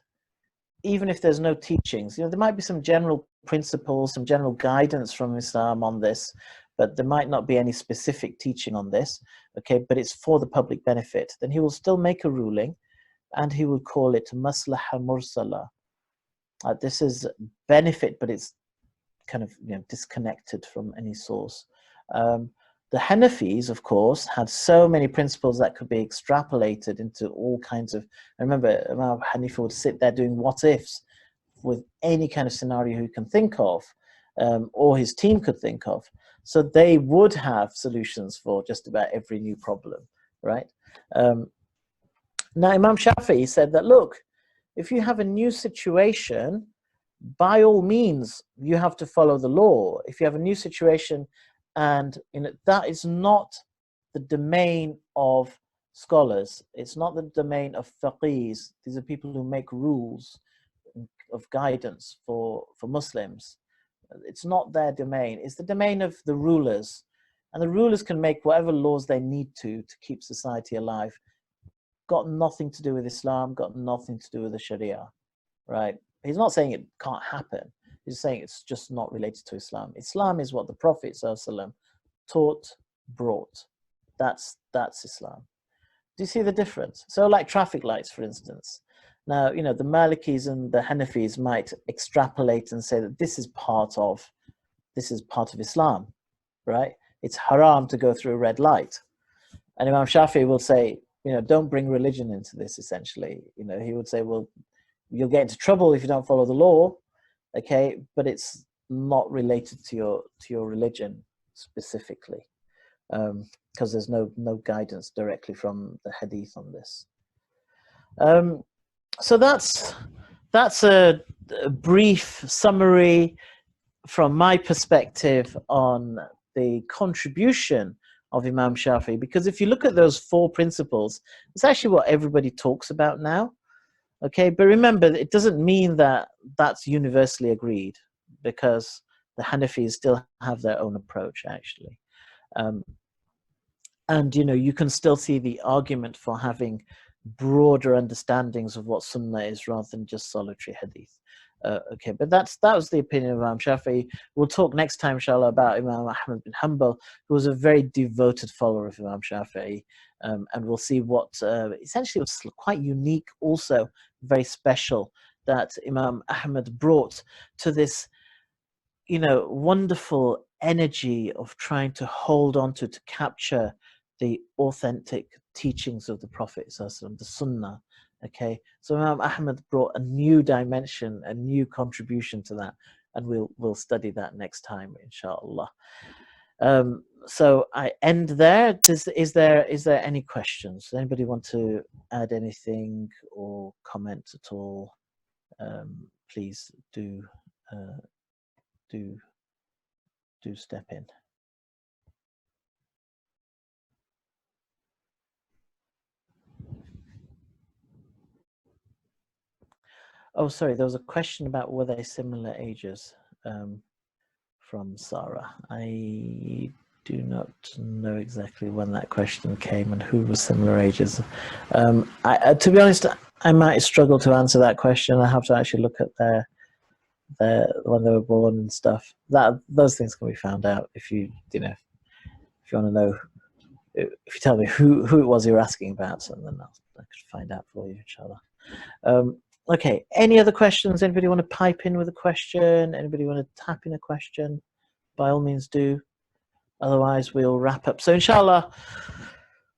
S1: even if there's no teachings. There might be some general principles, some general guidance from Islam on this, but there might not be any specific teaching on this, okay, but it's for the public benefit. Then he will still make a ruling, and he will call it maslaha mursala. This is benefit, but it's kind of disconnected from any source. The Hanafis, of course, had so many principles that could be extrapolated into all kinds of. I remember Imam Hanifa would sit there doing what ifs with any kind of scenario he can think of, or his team could think of. So they would have solutions for just about every new problem, right? Now Imam Shafi said that, look, if you have a new situation, by all means, you have to follow the law. If you have a new situation and that is not the domain of scholars, it's not the domain of faqihs. These are people who make rules of guidance for Muslims. It's not their domain. It's the domain of the rulers. And the rulers can make whatever laws they need to keep society alive. Got nothing to do with Islam, got nothing to do with the Sharia, right? He's not saying it can't happen. He's saying it's just not related to Islam. Islam is what the Prophet ﷺ taught, brought. That's Islam. Do you see the difference? So like traffic lights, for instance. Now, the Malikis and the Hanafis might extrapolate and say that this is part of Islam, right? It's haram to go through a red light. And Imam Shafi will say, don't bring religion into this, essentially. He would say, well, you'll get into trouble if you don't follow the law, okay, but it's not related to your religion specifically, because there's no guidance directly from the hadith on this. So that's a brief summary from my perspective on the contribution of Imam Shafi, because if you look at those 4 principles, it's actually what everybody talks about now. Okay, but remember, it doesn't mean that that's universally agreed, because the Hanafis still have their own approach, actually. And you can still see the argument for having broader understandings of what Sunnah is rather than just solitary hadith. Okay, but that was the opinion of Imam Shafi. We'll talk next time, inshallah, about Imam Ahmad bin Hanbal, who was a very devoted follower of Imam Shafi, and we'll see what essentially was quite unique, also very special, that Imam Ahmad brought to this, wonderful energy of trying to hold on to capture the authentic teachings of the Prophet, the Sunnah. Okay, so Imam Ahmad brought a new dimension, a new contribution to that, and we'll study that next time, inshallah. So I end there. Is there any questions? Does anybody want to add anything or comment at all? Please do step in. Oh, sorry, there was a question about were they similar ages, from Sarah. I do not know exactly when that question came and who was similar ages. To be honest, I might struggle to answer that question. I have to actually look at their when they were born and stuff. Those things can be found out if you want to know. If you tell me who it was you're asking about, and then I could find out for you, inshallah. Okay, any other questions? Anybody want to pipe in with a question? Anybody want to tap in a question? By all means do. Otherwise, we'll wrap up. So inshallah,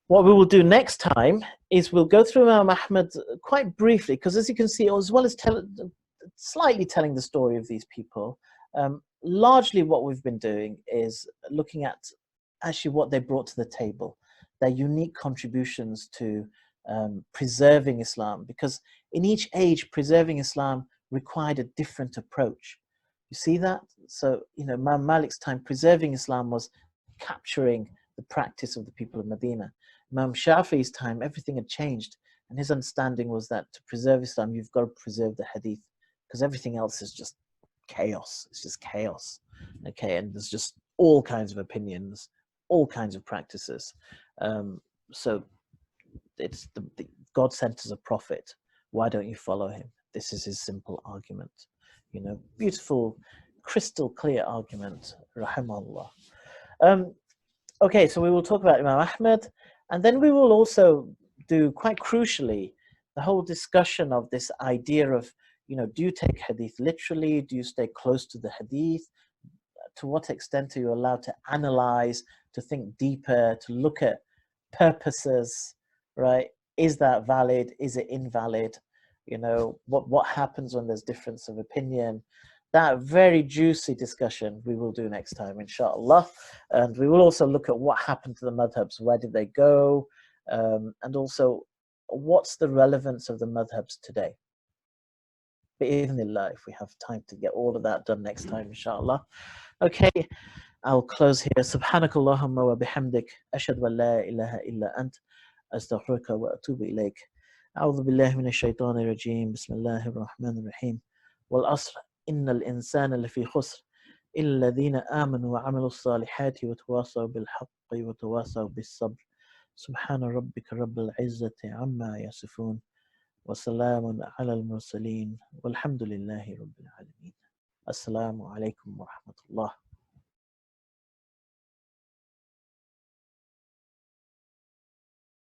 S1: what we will do next time is we'll go through Imam Ahmad quite briefly, because as you can see, as well as slightly telling the story of these people, largely what we've been doing is looking at actually what they brought to the table, their unique contributions to preserving Islam, because in each age, preserving Islam required a different approach. You see that? So, Imam Malik's time, preserving Islam was capturing the practice of the people of Medina. Imam Shafi's time, everything had changed, and his understanding was that to preserve Islam, you've got to preserve the hadith, because everything else is just chaos. It's just chaos. Okay, and there's just all kinds of opinions, all kinds of practices. So it's God sent as a prophet. Why don't you follow him? This is his simple argument. Beautiful, crystal clear argument. Rahimahullah. Okay, so we will talk about Imam Ahmad, and then we will also do, quite crucially, the whole discussion of this idea of, do you take hadith literally? Do you stay close to the hadith? To what extent are you allowed to analyze, to think deeper, to look at purposes, right? Is that valid? Is it invalid? What happens when there's difference of opinion? That very juicy discussion we will do next time, inshallah. And we will also look at what happened to the madhabs. Where did they go? And also, what's the relevance of the madhabs today? Bi'idhnillah, if we have time to get all of that done next time, inshallah. Okay, I'll close here. Subhanakallahumma wa bihamdik. Ashhadu an la ilaha illa ant. Astaghfiruka wa atubu ilayk. أعوذ بالله من الشيطان الرجيم بسم الله الرحمن الرحيم والعصر إن الإنسان لفي خسر إلا الذين آمنوا وعملوا الصالحات وتواصوا بالحق وتواصوا بالصبر سبحان ربك رب العزة عما يصفون وسلام على المرسلين والحمد لله رب العالمين. السلام عليكم ورحمة الله.